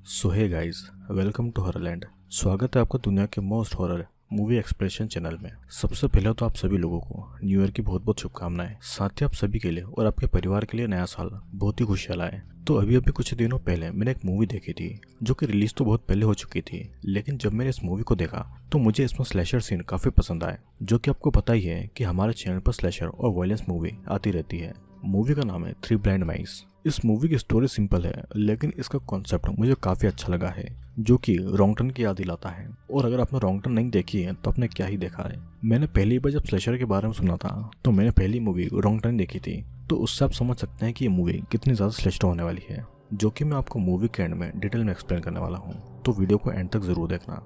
So hey guys, welcome to Horrorland. स्वागत है आपका दुनिया के most horror movie expression channel में। सबसे पहले तो आप सभी लोगों को न्यू ईयर की बहुत बहुत शुभकामनाएं। साथ ही आप सभी के लिए और आपके परिवार के लिए नया साल बहुत ही खुशहाल आए। तो अभी कुछ दिनों पहले मैंने एक मूवी देखी थी जो कि रिलीज तो बहुत पहले हो चुकी थी, लेकिन जब मैंने इस मूवी को देखा तो मुझे इसमें स्लैशर सीन काफी पसंद आए। जो कि आपको पता ही है कि हमारे चैनल पर स्लैशर और वायलेंस मूवी आती रहती है। मूवी का नाम है थ्री ब्लाइंड माइस। इस मूवी की स्टोरी सिंपल है, लेकिन इसका कॉन्सेप्ट मुझे काफी अच्छा लगा है, जो कि रॉन्ग टर्न की याद दिलाता है। और अगर आपने रॉन्ग टर्न नहीं देखी है तो आपने क्या ही देखा है। मैंने पहली बार जब स्लैशर के बारे में सुना था तो मैंने पहली मूवी रॉन्ग टर्न देखी थी, तो उससे आप समझ सकते हैं कि ये मूवी कितनी ज्यादा स्लैशर होने वाली है, जो कि मैं आपको मूवी के एंड में डिटेल में एक्सप्लेन करने वाला हूँ। तो वीडियो को एंड तक जरूर देखना।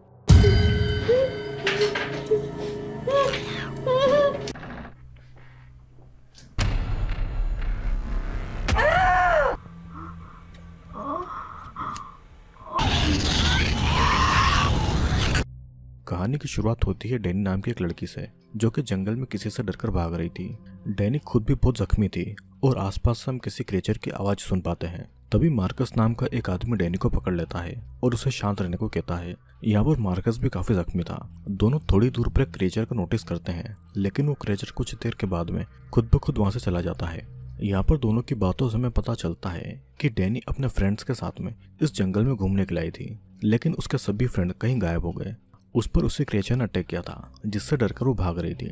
कहानी की शुरुआत होती है डैनी नाम की एक लड़की से, जो कि जंगल में किसी से डरकर भाग रही थी। डैनी खुद भी बहुत जख्मी थी और आसपास हम किसी क्रिएचर की आवाज सुन पाते हैं। तभी मार्कस नाम का एक आदमी डैनी को पकड़ लेता है और उसे शांत रहने को कहता है। यहाँ पर मार्कस भी काफी जख्मी था। दोनों थोड़ी दूर पर एक क्रिएचर को नोटिस करते हैं, लेकिन वो क्रिएचर कुछ देर के बाद में खुद ब खुद वहां से चला जाता है। यहाँ पर दोनों की बातों से हमें पता चलता है कि डैनी अपने फ्रेंड्स के साथ में इस जंगल में घूमने के लिए आई थी, लेकिन उसके सभी फ्रेंड कहीं गायब हो गए। उस पर उसी क्रिएचर ने अटैक किया था, जिससे डरकर वो भाग रही थी।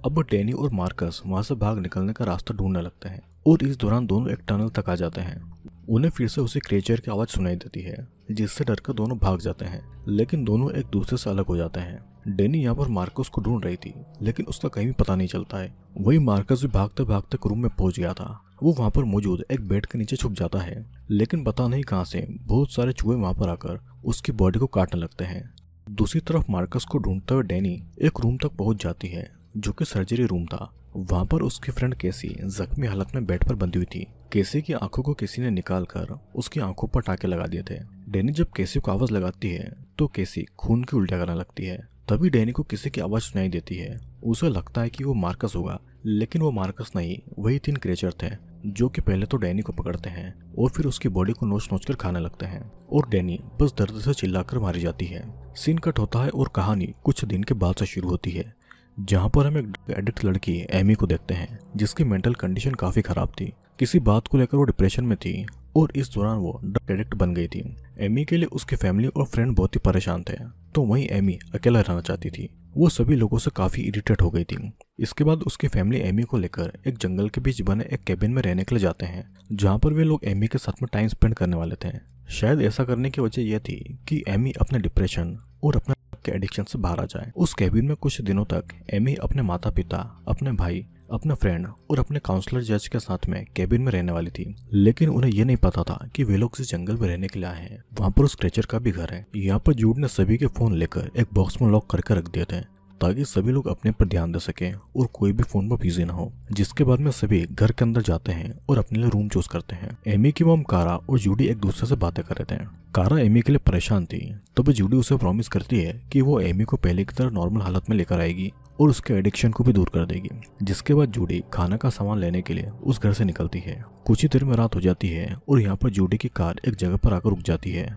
अब डैनी और मार्कस वहां से भाग निकलने का रास्ता ढूंढने लगते हैं और इस दौरान दोनों एक टनल तक आ जाते हैं। उन्हें फिर से उसी क्रिएचर की आवाज सुनाई देती है, जिससे डरकर दोनों भाग जाते हैं, लेकिन दोनों एक दूसरे से अलग हो जाते हैं। डैनी यहाँ पर मार्कस को ढूंढ रही थी, लेकिन उसका कहीं भी पता नहीं चलता है। वही मार्कस भी भागते भागते रूम में पहुंच गया था। वो वहां पर मौजूद एक बेड के नीचे छुप जाता है, लेकिन पता नहीं कहां से बहुत सारे चूहे वहां पर आकर उसकी बॉडी को काटने लगते हैं। दूसरी तरफ मार्कस को ढूंढते हुए डैनी एक रूम तक पहुंच जाती है, जो कि सर्जरी रूम था। वहां पर उसकी फ्रेंड केसी जख्मी हालत में बेड पर बंधी हुई थी। केसी की आंखों को किसी ने निकालकर उसकी आंखों पर टाके लगा दिए थे। डैनी जब केसी को आवाज लगाती है तो केसी खून की उल्टियां करने लगती है। तभी डैनी को किसी की आवाज सुनाई देती है। उसे लगता है कि वो मार्कस होगा, लेकिन वो मार्कस नहीं, वही तीन क्रिएचर थे, जो कि पहले तो डैनी को पकड़ते हैं और फिर उसकी बॉडी को नोच नोच कर खाने लगते हैं और डैनी बस दर्द से चिल्लाकर मारी जाती है। सीन कट होता है और कहानी कुछ दिन के बाद से शुरू होती है, जहां पर हम एक एडिक्ट लड़की एमी को देखते हैं, जिसकी मेंटल कंडीशन काफी खराब थी। किसी बात को लेकर वो डिप्रेशन में थी और इस दौरान वो ड्रग एडिक्ट बन गई थी। एमी के लिए उसकी फैमिली और फ्रेंड बहुत ही परेशान थे, तो वहीं एमी अकेला रहना चाहती थी। वो सभी लोगों से काफी इरिटेट हो गई थी। इसके बाद उसकी फैमिली एमी को लेकर एक जंगल के बीच बने एक केबिन में रहने के लिए जाते हैं, जहां पर वे लोग एमी के साथ में टाइम स्पेंड करने वाले थे। शायद ऐसा करने की वजह यह थी कि एमी अपने डिप्रेशन और अपने एडिक्शन से बाहर आ जाए। उस केबिन में कुछ दिनों तक एमी अपने माता पिता, अपने भाई, अपने फ्रेंड और अपने काउंसलर जज के साथ में केबिन में रहने वाली थी, लेकिन उन्हें यह नहीं पता था कि वे लोग इस जंगल में रहने के लिए आए हैं। वहां पर उस क्रिएचर का भी घर है। यहाँ पर जूड ने सभी के फोन लेकर एक बॉक्स में लॉक करके रख दिए थे, ताकि सभी लोग अपने पर ध्यान दे सके और कोई भी फोन पर बिजी ना हो। जिसके बाद में सभी घर के अंदर जाते हैं और अपने लिए रूम चूज करते हैं। एमी की मॉम कारा और जूडी एक दूसरे से बातें कर रहे थे। कारा एमी के लिए परेशान थी, तब जूडी उसे प्रॉमिस करती है कि वो एमी को पहले की तरह नॉर्मल हालत में लेकर आएगी और उसके एडिक्शन को भी दूर कर देगी। जिसके बाद जूडी खाना का सामान लेने के लिए उस घर से निकलती है। कुछ ही देर में रात हो जाती है और यहाँ पर जूडी की कार एक जगह पर आकर रुक जाती है।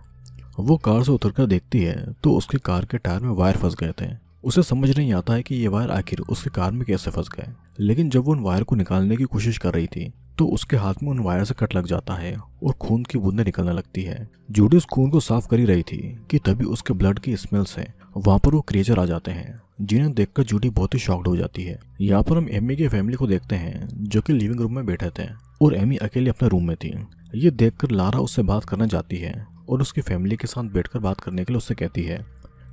वो कार से उतरकर देखती है तो उसकी कार के टायर में वायर फंस गए थे। उसे समझ नहीं आता है कि ये वायर आखिर उसकी कार में कैसे फंस गए, लेकिन जब वो उन वायर को निकालने की कोशिश कर रही थी तो उसके हाथ में उन वायर से कट लग जाता है और खून की बूंदें निकलने लगती है। जूडी उस खून को साफ कर ही रही थी कि तभी उसके ब्लड की स्मेल से वहां पर वो क्रिएचर आ जाते हैं, जिन्हें देखकर जूडी बहुत ही शॉक्ड हो जाती है। यहाँ पर हम एमी की फैमिली को देखते हैं, जो कि लिविंग रूम में बैठे थे और एमी अकेले अपने रूम में थी। ये देखकर लारा उससे बात करने जाती है और उसकी फैमिली के साथ बैठकर बात करने के लिए उससे कहती है,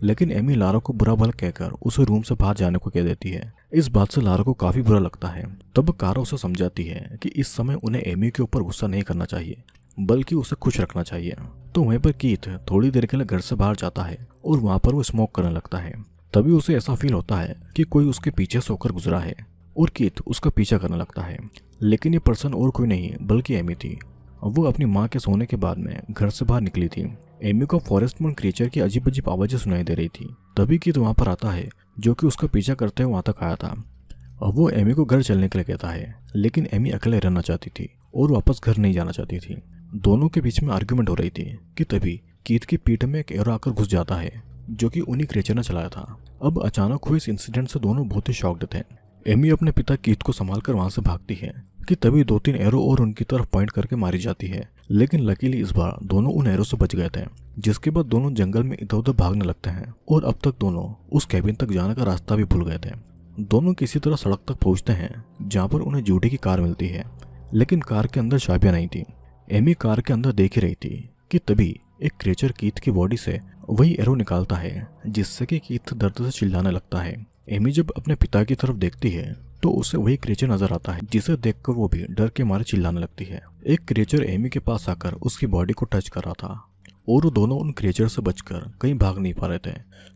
लेकिन एमी लारा को बुरा भला कहकर उसे रूम से बाहर जाने को कह देती है। इस बात से लारा को काफी बुरा लगता है। तब कारा उसे समझाती है कि इस समय उन्हें एमी के ऊपर गुस्सा नहीं करना चाहिए, बल्कि उसे खुश रखना चाहिए। तो वहीं पर कीथ थोड़ी देर के लिए घर से बाहर जाता है और वहां पर वो स्मोक करने लगता है। तभी उसे ऐसा फील होता है कि कोई उसके पीछे से होकर गुजरा है और कीथ उसका पीछा करने लगता है, लेकिन ये पर्सन और कोई नहीं बल्कि एमी थी। वो अपनी माँ के सोने के बाद में घर से बाहर निकली थी। एमी को फॉरेस्ट में क्रिएचर की अजीब अजीब आवाजें सुनाई दे रही थी। तभी कीथ वहां पर आता है, जो कि उसका पीछा करते हुए वहां तक आया था। अब वो एमी को घर चलने के लिए कहता है, लेकिन एमी अकेले रहना चाहती थी और वापस घर नहीं जाना चाहती थी। दोनों के बीच में आर्ग्यूमेंट हो रही थी कि तभी कीथ की पीठ में एक एरो आकर घुस जाता है जो कि उन्हीं क्रिएचर ने चलाया था। अब अचानक हुए इस इंसिडेंट से दोनों बहुत ही शॉक्ड थे। एमी अपने पिता कीथ को संभाल कर वहां से भागती है कि तभी 2-3 एरो और उनकी तरफ पॉइंट करके मारी जाती है, लेकिन लकीली इस बार दोनों उन एरो से बच गए थे। जिसके बाद दोनों जंगल में इधर उधर भागने लगते हैं और अब तक दोनों उस कैबिन तक जाने का रास्ता भी भूल गए थे। दोनों किसी तरह सड़क तक पहुंचते हैं जहाँ पर उन्हें जूडी की कार मिलती है, लेकिन कार के अंदर चाबियां नहीं थी। एमी कार के अंदर देख ही रही थी कि तभी एक क्रिएचर कीथ की बॉडी से वही एरो निकालता है, जिससे कि कीथ दर्द से चिल्लाने लगता है। एमी जब अपने पिता की तरफ देखती है तो उसे वही क्रिएचर नजर आता है, जिसे देखकर वो भी डर के मारे चिल्लाने लगती है। एक क्रिएचर एमी के पास आकर उसकी बॉडी को टच कर रहा था और वो दोनों उन क्रिएचर से बचकर कहीं भाग नहीं पा रहे थे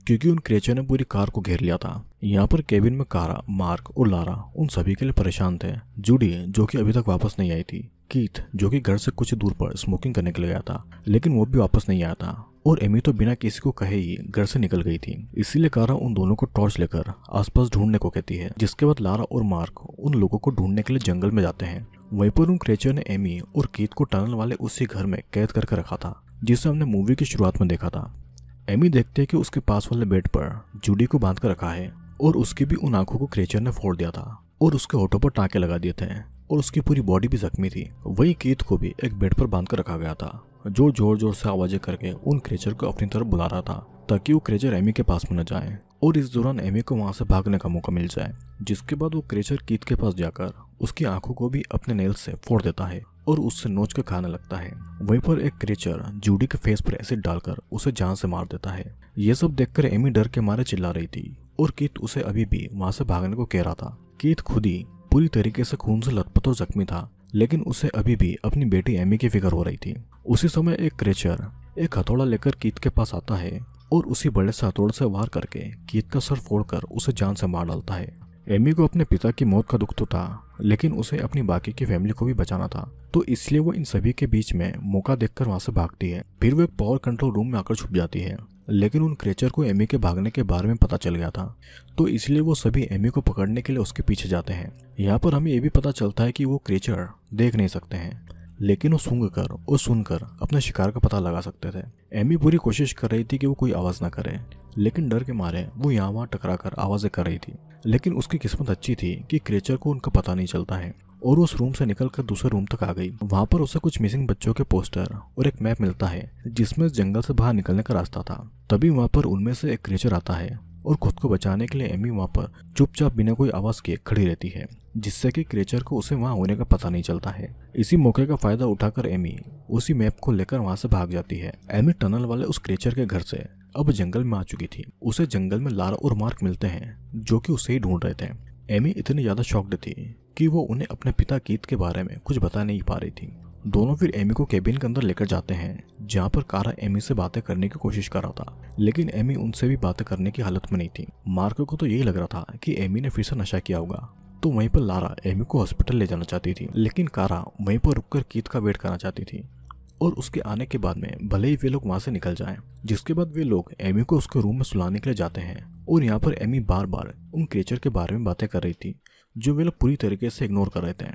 क्योंकि उन क्रिएचर ने पूरी कार को घेर लिया था। यहाँ पर केबिन में कारा, मार्क और लारा उन सभी के लिए परेशान थे। जूडी जो कि अभी तक वापस नहीं आई थी, कीथ जो कि घर से कुछ दूर पर स्मोकिंग करने के लिए गया था लेकिन वो भी वापस नहीं आया था, और एमी तो बिना किसी को कहे ही घर से निकल गई थी। इसीलिए कारा उन दोनों को टॉर्च लेकर आसपास ढूंढने को कहती है, जिसके बाद लारा और मार्क उन लोगों को ढूंढने के लिए जंगल में जाते हैं। वहीं पर उन क्रिएचर ने एमी और कीथ को टनल वाले उसी घर में कैद करके रखा था जिसे हमने मूवी की शुरुआत में देखा था। एमी देखते है कि उसके पास वाले बेड पर जूडी को बांध कर रखा है और उसकी भी उन आंखों को क्रिएचर ने फोड़ दिया था और उसके होठों पर टाँके लगा दिए थे और उसकी पूरी बॉडी भी जख्मी थी। वही कीथ को भी एक बेड पर बांध कर रखा गया था जो जोर जोर से आवाजें करके उन क्रिएचर को अपनी तरफ बुला रहा था ताकि वो क्रिएचर एमी के पास में न जाए और इस दौरान एमी को वहां से भागने का मौका मिल जाए। जिसके बाद वो क्रिएचर कीथ के पास जाकर उसकी आंखों को भी अपने नेल से फोड़ देता है और उससे नोच कर खाने लगता है। वहीं पर एक क्रिएचर जूडी के फेस पर एसिड डालकर उसे जान से मार देता है। ये सब देखकर एमी डर के मारे चिल्ला रही थी और कीथ उसे अभी भी वहां से भागने को कह रहा था। कीथ खुद ही पूरी तरीके से खून से लथपथ और जख्मी था, लेकिन उसे अभी भी अपनी बेटी एमी की फिक्र हो रही थी। उसी समय एक क्रिएचर एक हथौड़ा लेकर कीथ के पास आता है और उसी बड़े से हथौड़े से वार करके कीथ का सर फोड़कर उसे जान से मार डालता है। एमी को अपने पिता की मौत का दुख तो था, लेकिन उसे अपनी बाकी की फैमिली को भी बचाना था, तो इसलिए वो इन सभी के बीच में मौका देखकर वहां से भागती है। फिर वो एक पावर कंट्रोल रूम में आकर छुप जाती है, लेकिन उन क्रिएचर को एमी के भागने के बारे में पता चल गया था, तो इसलिए वो सभी एमी को पकड़ने के लिए उसके पीछे जाते हैं। यहाँ पर हमें ये भी पता चलता है कि वो क्रिएचर देख नहीं सकते हैं, लेकिन वो सूंघकर और सुनकर अपने शिकार का पता लगा सकते थे। एमी पूरी कोशिश कर रही थी कि वो कोई आवाज ना करे, लेकिन डर के मारे वो यहाँ वहाँ टकरा कर आवाजें कर रही थी। लेकिन उसकी किस्मत अच्छी थी कि क्रिएचर को उनका पता नहीं चलता है और उस रूम से निकलकर दूसरे रूम तक आ गई। वहां पर उसे कुछ मिसिंग बच्चों के पोस्टर और एक मैप मिलता है जिसमें जंगल से बाहर निकलने का रास्ता था। तभी वहां पर उनमें से एक क्रिएचर आता है और खुद को बचाने के लिए एमी वहां पर चुपचाप बिना कोई आवाज किए खड़ी रहती है, जिससे कि क्रिएचर को उसे वहां होने का पता नहीं चलता है। इसी मौके का फायदा उठाकर एमी उसी मैप को लेकर वहां से भाग जाती है। एमी टनल वाले उस क्रिएचर के घर से अब जंगल में आ चुकी थी। उसे जंगल में लारा और मार्क मिलते हैं जो कि उसे ही ढूंढ रहे थे। एमी इतनी ज्यादा शॉक्ड थी कि वो उन्हें अपने पिता कीथ के बारे में कुछ बता नहीं पा रही थी। दोनों फिर एमी को केबिन के अंदर लेकर जाते हैं जहाँ पर कारा एमी से बातें करने की कोशिश कर रहा था, लेकिन एमी उनसे भी बातें करने की हालत में नहीं थी। मार्क को तो यही लग रहा था कि एमी ने फिर से नशा किया होगा, तो वहीं पर लारा एमी को हॉस्पिटल ले जाना चाहती थी, लेकिन कारा वहीं पर रुककर कीथ का वेट करना चाहती थी और उसके आने के बाद में भले ही वे लोग वहां से निकल जाएं। जिसके बाद वे लोग एमी को उसके रूम में सुलाने के लिए जाते हैं और यहाँ पर एमी बार बार उन क्रिएचर के बारे में बातें कर रही थी जो वे लोग पूरी तरीके से इग्नोर कर रहे थे।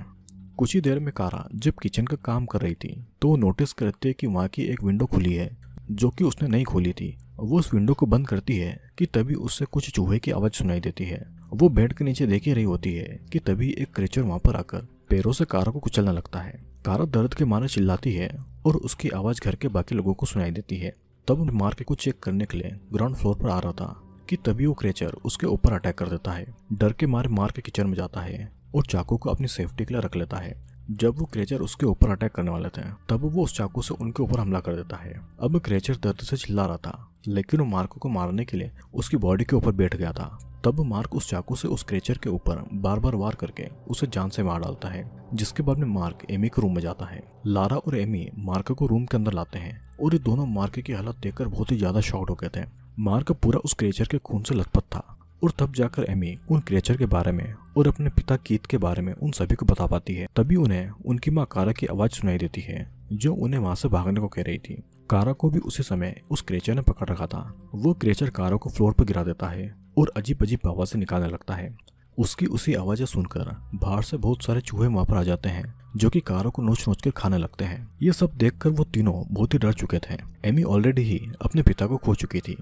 कुछ ही देर में कारा जब किचन का काम कर रही थी तो वो नोटिस करती है कि वहाँ की एक विंडो खुली है जो कि उसने नहीं खोली थी। वो उस विंडो को बंद करती है कि तभी उससे कुछ चूहे की आवाज सुनाई देती है। वो बेड के नीचे देख ही रही होती है कि तभी एक क्रिएचर वहां पर आकर पैरों से कारा को कुचलने लगता है। कारा दर्द के मारे चिल्लाती है और उसकी आवाज घर के बाकी लोगों को सुनाई देती है। तब मार्क को चेक करने के लिए ग्राउंड फ्लोर पर आ रहा था कि तभी वो क्रिएचर उसके ऊपर अटैक कर देता है। डर के मारे मार्क किचन में जाता है और चाकू को अपनी सेफ्टी के लिए रख लेता है। जब वो क्रिएचर उसके ऊपर अटैक करने वाले थे तब वो उस चाकू से उनके ऊपर हमला कर देता है। अब क्रिएचर दर्द से चिल्ला रहा था, लेकिन वो मार्क को मारने के लिए उसकी बॉडी के ऊपर बैठ गया था। तब मार्क उस चाकू से उस क्रिएचर के ऊपर बार बार वार करके उसे जान से मार डालता है। जिसके बाद में मार्क एमी के रूम में जाता है। लारा और एमी मार्क को रूम के अंदर लाते हैं और ये दोनों मार्क की हालत देखकर बहुत ही ज्यादा शॉक्ड हो गए थे। मार्क पूरा उस क्रिएचर के खून से लथपथ था और तब जाकर एमी उन क्रिएचर के बारे में और अपने पिता कीथ के बारे में उन सभी को बता पाती है। तभी उन्हें उनकी माँ कारा की आवाज सुनाई देती है जो उन्हें वहां से भागने को कह रही थी। कारा को भी उसी समय उस क्रिएचर ने पकड़ रखा था। वो क्रिएचर कारा को फ्लोर पर गिरा देता है और अजीब अजीब आवाजें निकालने लगता है। उसकी उसी आवाज़ें सुनकर बाहर से बहुत सारे चूहे वहां पर आ जाते हैं जो कि कारों को नोच नोच कर खाने लगते हैं। ये सब देखकर वो तीनों बहुत ही डर चुके थे। एमी ऑलरेडी ही अपने पिता को खो चुकी थी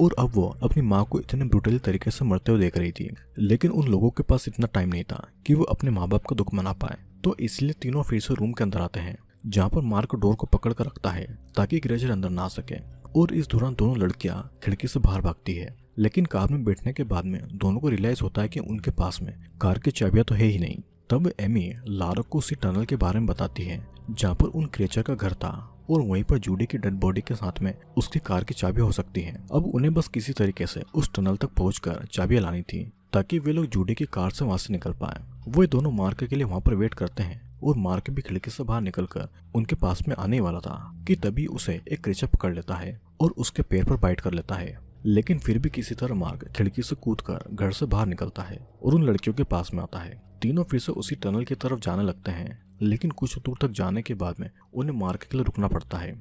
और अब वो अपनी माँ को इतने ब्रूटली तरीके से मरते हुए देख रही थी, लेकिन उन लोगों के पास इतना टाइम नहीं था कि वो अपने माँ बाप का दुख मना पाए। तो इसलिए तीनों फिर से रूम के अंदर आते हैं जहाँ पर मार्क डोर को पकड़ कर रखता है ताकि क्रेचर अंदर ना आ सके। और इस दौरान दोनों लड़कियां खिड़की से बाहर भागती है, लेकिन कार में बैठने के बाद में दोनों को रियलाइज होता है कि उनके पास में कार की चाबियां तो है ही नहीं। तब एमी लारा को उसी टनल के बारे में बताती है जहाँ पर उन क्रेचर का घर था और वहीं पर जूडी की डेड बॉडी के साथ में उसकी कार की चाबी हो सकती है। अब उन्हें बस किसी तरीके से उस टनल तक पहुंचकर चाबियां लानी थी ताकि वे लोग जूडी की कार से वहां से निकल पाए। वो दोनों मार्क के लिए वहां पर वेट करते हैं और मार्क भी खिड़की से बाहर निकलकर उनके पास में आने वाला था कि तभी उसे एक क्रेचर पकड़ लेता है और उसके पैर पर बाइट कर लेता है। लेकिन फिर भी किसी तरह मार्क खिड़की से कूदकर घर से बाहर निकलता है और उन लड़कियों के पास में आता है। तीनों फिर से उसी टनल की तरफ जाने लगते हैं, लेकिन कुछ दूर तक जाने के बाद में उन्हें मार्क के लिए रुकना पड़ता है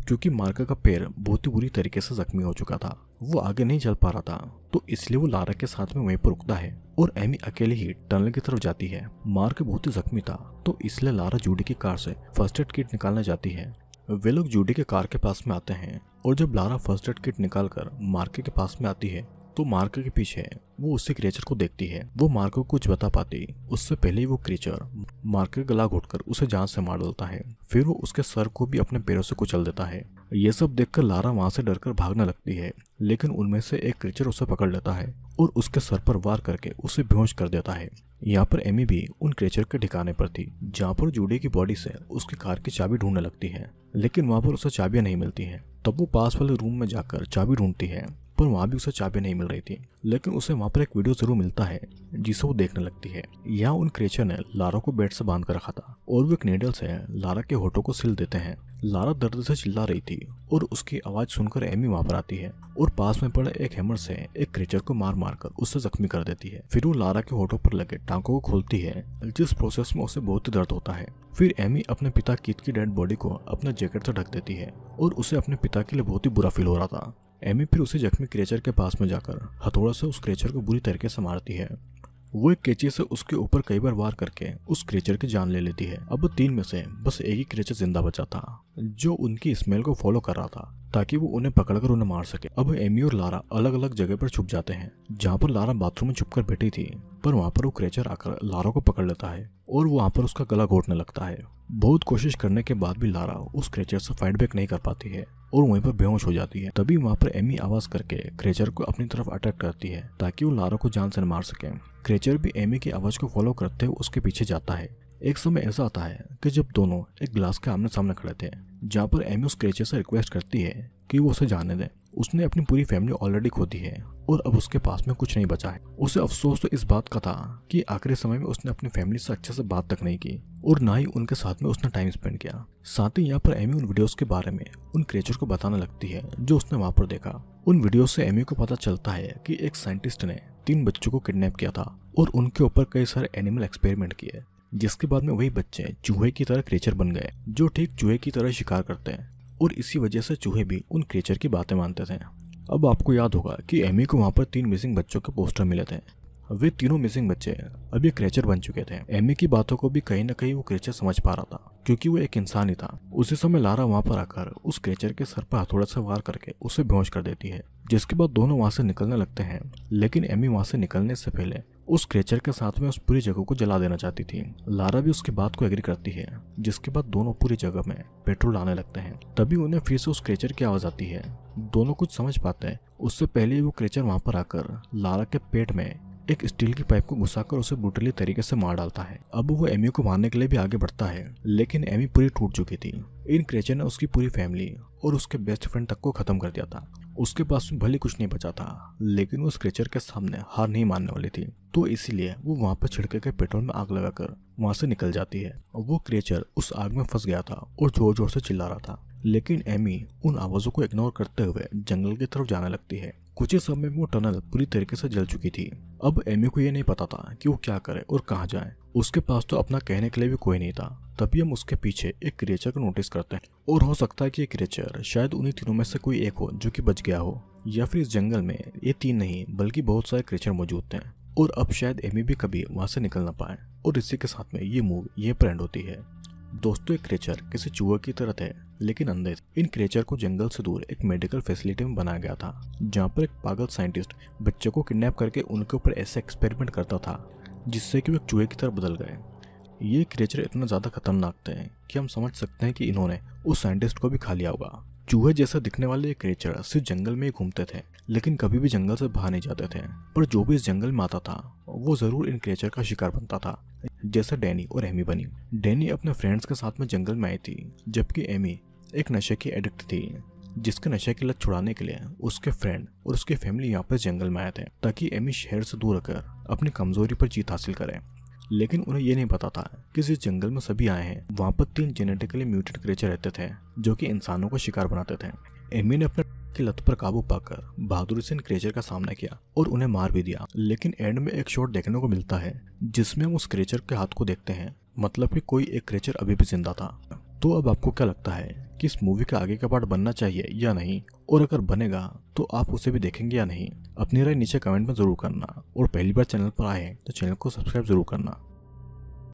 क्योंकि मार्क का पैर बहुत ही बुरी तरीके से जख्मी हो चुका था। वो आगे नहीं चल पा रहा था, तो इसलिए वो लारा के साथ में वहीं पर रुकता है और एमी अकेले ही टनल की तरफ जाती है। मार्क बहुत ही जख्मी था, तो इसलिए लारा जूडी की कार से फर्स्ट एड किट निकालने जाती है। वे लोग जूडी के कार के पास में आते हैं और जब लारा फर्स्ट एड किट निकालकर मार्क के पास में आती है तो मार्क के पीछे वो उसी क्रिएचर को देखती है। वो मार्क को कुछ बता पाती उससे पहले ही वो क्रिएचर मार्क का गला घोटकर उसे जान से मार डालता है। फिर वो उसके सर को भी अपने पैरों से कुचल देता है। ये सब देखकर लारा वहां से डरकर भागने लगती है, लेकिन उनमें से एक क्रिएचर उसे पकड़ लेता है और उसके सर पर वार करके उसे बेहोश कर देता है। यहाँ पर एमी भी उन क्रिएचर के ठिकाने पर थी जहाँ पर जूडी की बॉडी से उसकी कार की चाबी ढूंढने लगती है, लेकिन वहां पर उसे चाबियां नहीं मिलती है। तब वो पास वाले रूम में जाकर चाबी ढूंढती है, पर वहां भी उसे चाबी नहीं मिल रही थी। लेकिन उसे वहां पर एक वीडियो जरूर मिलता है जिसे वो देखने लगती है। यहाँ उन क्रिएचर ने लारा को बेड से बांध कर रखा था और वो एक नीडल से लारा के होठों को सिल देते हैं। लारा दर्द से चिल्ला रही थी और उसकी आवाज सुनकर एमी वहां पर आती है और पास में पड़े एक हैमर से एक क्रिएचर को मार मार कर उससे जख्मी कर देती है। फिर वो लारा के होठों पर लगे टांकों को खोलती है, जिस प्रोसेस में उसे बहुत ही दर्द होता है। फिर एमी अपने पिता कीथ की डेड बॉडी को अपने जैकेट से ढक देती है और उसे अपने पिता के लिए बहुत ही बुरा फील हो रहा था। एमी फिर उसे जख्मी क्रिएचर के पास में जाकर हथौड़ा से उस क्रिएचर को बुरी तरीके से मारती है। वो एक कैंची से उसके ऊपर कई बार वार करके उस क्रिएचर की जान ले लेती है। अब तीन में से बस एक ही क्रिएचर जिंदा बचा था जो उनकी स्मेल को फॉलो कर रहा था ताकि वो उन्हें पकड़कर उन्हें मार सके। अब एमी और लारा अलग अलग जगह पर छुप जाते हैं। जहाँ पर लारा बाथरूम में छुपकर बैठी थी, पर वहाँ पर वो क्रिएचर आकर लारा को पकड़ लेता है और वो वहाँ पर उसका गला घोटने लगता है। बहुत कोशिश करने के बाद भी लारा उस क्रिएचर से फाइट बैक नहीं कर पाती है और वहीं पर बेहोश हो जाती है। तभी वहाँ पर एमी आवाज करके क्रिएचर को अपनी तरफ अटैक करती है ताकि वो लारा को जान से मार सके। क्रिएचर भी एमी की आवाज को फॉलो करते हुए उसके पीछे जाता है। एक समय ऐसा आता है कि जब दोनों एक ग्लास के आमने सामने खड़े थे, जहाँ पर एमी उस क्रिएचर से रिक्वेस्ट करती है कि वो उसे जाने दे। उसने अपनी पूरी फैमिली ऑलरेडी खो दी है और अब उसके पास में कुछ नहीं बचा है। उसे अफसोस तो इस बात का था कि आखिरी समय में उसने अपनी फैमिली से अच्छे से बात तक नहीं की और ना ही उनके साथ में उसने टाइम स्पेंड किया। साथ ही यहाँ पर एमी उन वीडियोस के बारे में उन क्रिएचर को बताने लगती है जो उसने वहां पर देखा। उन वीडियो से एमी को पता चलता है कि एक साइंटिस्ट ने 3 बच्चों को किडनैप किया था और उनके ऊपर कई सारे एनिमल एक्सपेरिमेंट किए, जिसके बाद में वही बच्चे चूहे की तरह क्रिएचर बन गए जो ठीक चूहे की तरह शिकार करते हैं और इसी वजह से चूहे भी उन क्रिएचर की बातें मानते थे। अब आपको याद होगा कि एमी को वहां पर 3 मिसिंग बच्चों के पोस्टर मिले थे। वे तीनों मिसिंग बच्चे अब ये क्रिएचर बन चुके थे। एमी की बातों को भी कहीं ना कहीं वो क्रिएचर समझ पा रहा था क्योंकि वो एक इंसान ही था। उसी समय लारा वहां पर आकर उस क्रिएचर के सर पर हथौड़ा से वार करके उसे बेहोश कर देती है, जिसके बाद दोनों वहां से निकलने लगते हैं। लेकिन एमी वहां से निकलने से पहले उस क्रिएचर के साथ में उस पूरी जगह को जला देना चाहती थी। लारा भी उसकी बात को एग्री करती है, जिसके बाद दोनों पूरी जगह में पेट्रोल लाने लगते हैं। तभी उन्हें फिर से उस क्रिएचर की आवाज आती है। दोनों कुछ समझ पाते हैं उससे पहले वो क्रिएचर वहां पर आकर लारा के पेट में एक स्टील की पाइप को घुसाकर उसे ब्रूटली तरीके से मार डालता है। अब वो एमी को मारने के लिए भी आगे बढ़ता है, लेकिन एमी पूरी टूट चुकी थी। इन क्रिएचर ने उसकी पूरी फैमिली और उसके बेस्ट फ्रेंड तक को खत्म कर दिया था। उसके पास में भले कुछ नहीं बचा था, लेकिन वो उस क्रिएचर के सामने हार नहीं मानने वाली थी, तो इसीलिए वो वहां पर छिड़के गए पेट्रोल में आग लगाकर वहां से निकल जाती है। वो क्रिएचर उस आग में फंस गया था और जोर जोर से चिल्ला रहा था, लेकिन एमी उन आवाजों को इग्नोर करते हुए जंगल की तरफ जाने लगती है। कुछ ही समय में वो टनल पूरी तरीके से जल चुकी थी। अब एमी को ये नहीं पता था कि वो क्या करे और कहाँ जाए। उसके पास तो अपना कहने के लिए भी कोई नहीं था। तभी हम उसके पीछे एक क्रिएचर को नोटिस करते हैं और हो सकता है कि ये क्रिएचर शायद उन्हीं तीनों में से कोई एक हो जो कि बच गया हो, या फिर इस जंगल में ये 3 नहीं बल्कि बहुत सारे क्रिएचर मौजूद थे और अब शायद एमी भी कभी वहां से निकल ना पाए। और इसी के साथ में ये मूवी यहीं पर एंड होती है। दोस्तों, एक क्रेचर किसी चूहे की तरह थे, लेकिन अंदर इन क्रेचर को जंगल से दूर एक मेडिकल फैसिलिटी में बनाया गया था, जहाँ पर एक पागल साइंटिस्ट बच्चों को किडनैप करके उनके ऊपर ऐसे एक्सपेरिमेंट करता था जिससे कि वो एक चूहे की तरह बदल गए। ये क्रेचर इतना ज्यादा खतरनाक थे कि हम समझ सकते हैं कि इन्होंने उस साइंटिस्ट को भी खा लिया होगा। चूहे जैसा दिखने वाले ये क्रेचर सिर्फ जंगल में ही घूमते थे, लेकिन कभी भी जंगल से बाहर नहीं जाते थे। पर जो भी इस जंगल में आता था वो जरूर इन क्रेचर का शिकार बनता था, जैसे डैनी और एमी बनी। डैनी अपने फ्रेंड्स के साथ में जंगल में आई थी, जबकि एमी एक नशे की एडिक्ट थी, जिसके नशे की लत छुड़ाने के लिए उसके फ्रेंड और उसकी फैमिली यहाँ पर जंगल में आए थे, ताकि एमी शहर से दूर रहकर अपनी कमजोरी पर जीत हासिल करे। लेकिन उन्हें ये नहीं पता था कि जिस जंगल में सभी आए हैं वहाँ पर 3 जेनेटिकली म्यूटेड क्रेचर रहते थे, जो कि इंसानों का शिकार बनाते थे। एमी ने अपने की लत पर काबू पाकर बहादुरी से इन क्रेचर का सामना किया और उन्हें मार भी दिया। लेकिन एंड में एक शॉट देखने को मिलता है जिसमें हम उस क्रेचर के हाथ को देखते हैं, मतलब कि कोई एक क्रेचर अभी भी जिंदा था। तो अब आपको क्या लगता है कि इस मूवी का आगे का पार्ट बनना चाहिए या नहीं, और अगर बनेगा तो आप उसे भी देखेंगे या नहीं? अपनी राय नीचे कमेंट में जरूर करना, और पहली बार चैनल पर आए तो चैनल को सब्सक्राइब जरूर करना।